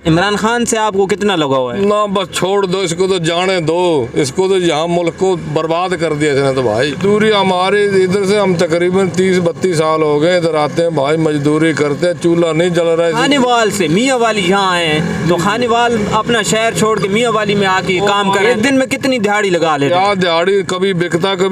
इमरान खान से आपको कितना लगा हुआ है? ना बस छोड़ दो इसको, तो जाने दो इसको, तो यहाँ मुल्क को बर्बाद कर दिया इसने तो भाई। दूरी हमारे इधर से हम तकरीबन 30-32 साल हो गए इधर आते हैं भाई, मजदूरी करते हैं, चूल्हा नहीं जल रहा है। खानेवाल से मियाँ वाली यहाँ है तो खानेवाल अपना शहर छोड़ के मियाँ वाली में आके काम कर, एक दिन में कितनी दिहाड़ी लगा लेते हैं? क्या दिहाड़ी, कभी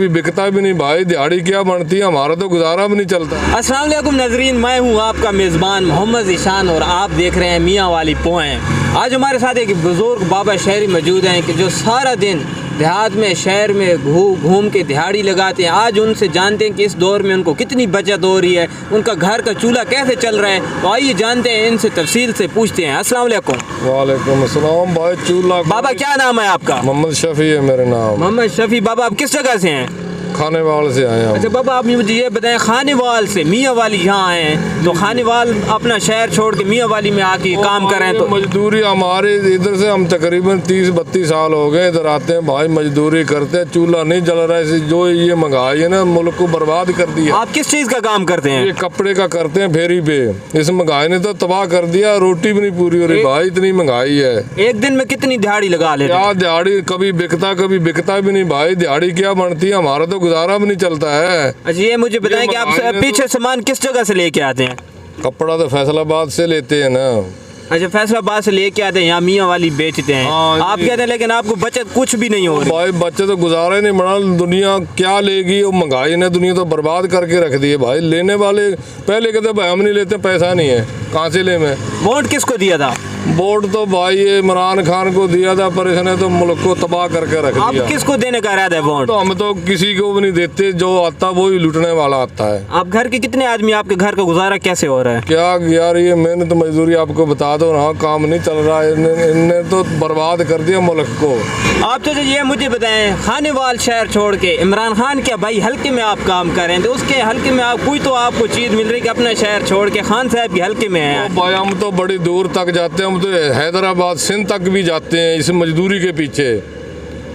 बिकता भी नहीं भाई, दिहाड़ी क्या बनती है, हमारा तो गुजारा भी नहीं चलता। अस्सलाम वालेकुम नाजरीन, मैं हूँ आपका मेज़बान मोहम्मद ज़ीशान और आप देख रहे हैं मियाँ वाली पोएं। आज हमारे साथ एक बुज़ुर्ग बाबा शहरी मौजूद हैं कि जो सारा दिन देहात में शहर में घूम के दिहाड़ी लगाते हैं। आज उनसे जानते हैं कि इस दौर में उनको कितनी बचत हो रही है, उनका घर का चूल्हा कैसे चल रहा है। तो आइए जानते हैं, इनसे तफसील से पूछते हैं। अस्सलाम वालेकुम। वालेकुम अस्सलाम भाई। चूल्हा बाबा क्या नाम है आपका? मोहम्मद शफी है मेरा नाम। मोहम्मद शफी। बाबा आप किस जगह से हैं? खानेवाल से आए हैं। अच्छा बाबा आप मुझे ये बताएं, खानेवाल से मियाँ वाली यहाँ हैं तो खानेवाल अपना शहर छोड़ के मियाँ वाली में आके काम कर रहे हैं। तो मजदूरी हमारे इधर से हम तकरीबन 30-32 साल हो गए इधर आते हैं भाई, मजदूरी करते हैं, चूल्हा नहीं जल रहा है। जो ये महंगाई है ना, मुल्क को बर्बाद कर दिया। आप किस चीज़ का काम करते हैं? ये कपड़े का करते हैं फेरी पे। इस महंगाई ने तो तबाह कर दिया, रोटी भी नहीं पूरी हो रही भाई, इतनी महंगाई है। एक दिन में कितनी दिहाड़ी लगा लेते हैं? क्या दिहाड़ी, कभी बिकता भी नहीं भाई, दिहाड़ी क्या बनती है, हमारा तो गुजारा भी नहीं चलता है। अच्छा ये मुझे बताएं कि आप पीछे सामान किस जगह से लेके आते हैं? कपड़ा तो फैसलाबाद से लेते हैं ना। अच्छा फैसलाबाद से लेके आते हैं, यहाँ मियाँ वाली बेचते हैं। आप कहते हैं लेकिन आपको बचत कुछ भी नहीं हो रही भाई। बच्चे तो गुजारा ही नहीं बना, दुनिया क्या लेगी, वो महंगाई ने दुनिया तो बर्बाद करके रख दी है भाई। लेने वाले पहले कहते भाई हम नहीं लेते, पैसा नहीं है, कहाँ से ले मैं। वोट किसको दिया था? वोट तो भाई ये इमरान खान को दिया था, पर इसने तो मुल्क को तबाह करके रख दिया। आप किसको देने का इरादा है वोट? तो हम तो किसी को भी नहीं देते, जो आता वो ही लूटने वाला आता है। आप घर के कितने आदमी, आपके घर का गुजारा कैसे हो रहा है? क्या यार, ये मेहनत मजदूरी आपको बता दो ना, काम नहीं चल रहा है, इनने तो बर्बाद कर दिया मुल्क को। आप तो ये मुझे बताएं, खानेवाल शहर छोड़ के इमरान खान के भाई हल्के में आप काम कर रहे हैं, तो उसके हल्के में आप कोई तो आपको चीज़ मिल रही है कि अपना शहर छोड़ के खान साहब के हल्के में है। भाई हम तो बड़ी दूर तक जाते हैं, हम तो हैदराबाद सिंध तक भी जाते हैं इस मजदूरी के पीछे।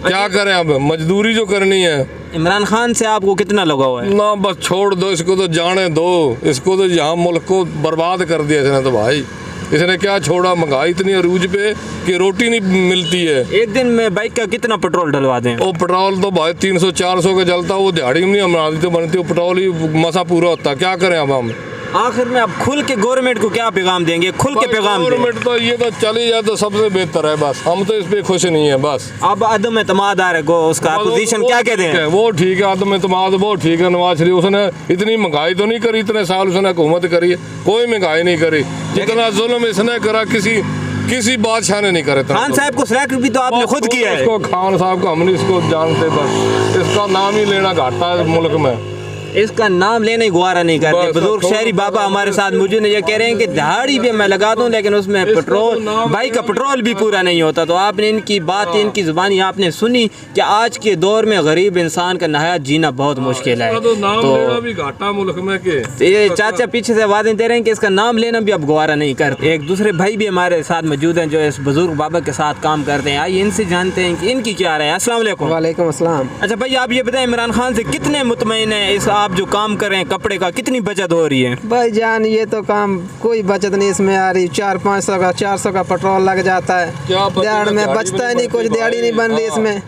क्या करें अब, मजदूरी जो करनी है। इमरान खान से आपको कितना लगा हुआ है? ना बस छोड़ दो इसको, तो जाने दो इसको, तो यहाँ मुल्क को बर्बाद कर दिया इसने तो भाई। इसने क्या छोड़ा, महंगाई इतनी अरूज पे कि रोटी नहीं मिलती है। एक दिन में बाइक का कितना पेट्रोल डलवा दें? वो पेट्रोल तो भाई 300-400 का जलता, वो दिहाड़ी में नहीं हमारी तो बनती, वो पेट्रोल ही मसा पूरा होता। क्या करें अब हम। आखिर में आप खुल के गवर्नमेंट को क्या पैगाम देंगे? खुल के पैगाम गवर्नमेंट तो ये तो चली जाए तो सबसे बेहतर है, बस हम तो इस पे खुश नहीं है बस। अब अदम एतमाद आ रहा है, उसका अपोजिशन क्या कहते हैं? वो ठीक है, आदम एतमाद वो ठीक है। नवाज शरीफ उसने इतनी महंगाई तो नहीं करी, इतने साल उसने हुकूमत करी है, कोई महंगाई नहीं करी। जितना जुल्म इसने करा किसी बादशाह ने नहीं करे। खान साहब को सिलेक्ट भी तो आपने खुद किया है। इसको खान साहब को हम नहीं इसको जानते, बस इसका नाम ही लेना घाटा है मुल्क में, इसका नाम लेने गुवारा नहीं करते। बुजुर्ग शहरी बाबा हमारे साथ मौजूद हैं, ये कह रहे हैं कि दिहाड़ी भी मैं लगा दूं लेकिन उसमें पेट्रोल, बाइक का पेट्रोल भी पूरा नहीं होता। तो आपने इनकी बात, इनकी जुबानी आपने सुनी कि आज के दौर में गरीब इंसान का नहायत जीना बहुत मुश्किल है। तो नाम लेना भी घाटा मुल्क में के। तो ये चाचा पीछे से वादे दे रहे हैं कि इसका नाम लेना भी अब गुवारा नहीं करते। एक दूसरे भाई भी हमारे साथ मौजूद हैं जो इस बुजुर्ग बाबा के साथ काम करते हैं। आइए इनसे जानते हैं कि इनकी क्या राय है। अस्सलाम वालेकुम। वालेकुम अस्सलाम। अच्छा भाई आप ये बताएं, इमरान खान से कितने मुतमईन है इस आप जो काम कर रहे हैं कपड़े का, कितनी बचत हो रही है? भाई जान ये तो काम कोई बचत नहीं इसमें आ रही। 400-500 का पेट्रोल लग जाता है, दिहाड़ी में बचता ही नहीं, कुछ दिहाड़ी नहीं बन रही इसमें।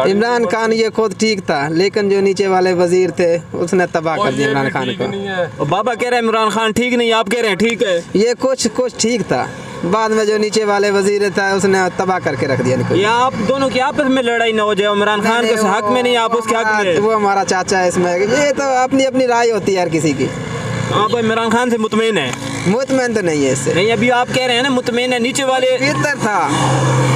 इमरान खान ये खुद ठीक था, लेकिन जो नीचे वाले वजीर थे उसने तबाह कर दिया इमरान खान को। बाबा कह रहे हैं इमरान खान ठीक नहीं, आप कह रहे हैं ठीक है। ये कुछ ठीक था, बाद में जो नीचे वाले वजीर था उसने तबाह करके रख दिया इनको। या आप दोनों की आपस में लड़ाई ना हो जाए, इमरान खान के हक में नहीं, आप उसके हक में। वो हमारा चाचा है इसमें, ये तो अपनी अपनी राय होती है हर किसी की। आप इमरान खान से मुतमईन है? मुतमईन तो नहीं है इससे। नहीं अभी आप कह रहे हैं ना मुतमईन है, नीचे वाले बेहतर था,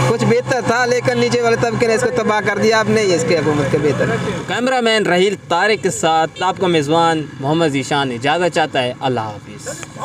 कुछ बेहतर था, लेकिन नीचे वाले तबके ने इसको तबाह कर दिया। अब नहीं है इसके हुकूमत के बेहतर। कैमरामैन राहील तारिक के साथ आपका मेज़बान मोहम्मद ज़ीशान इजाज़त चाहता है। अल्लाह हाफिज़।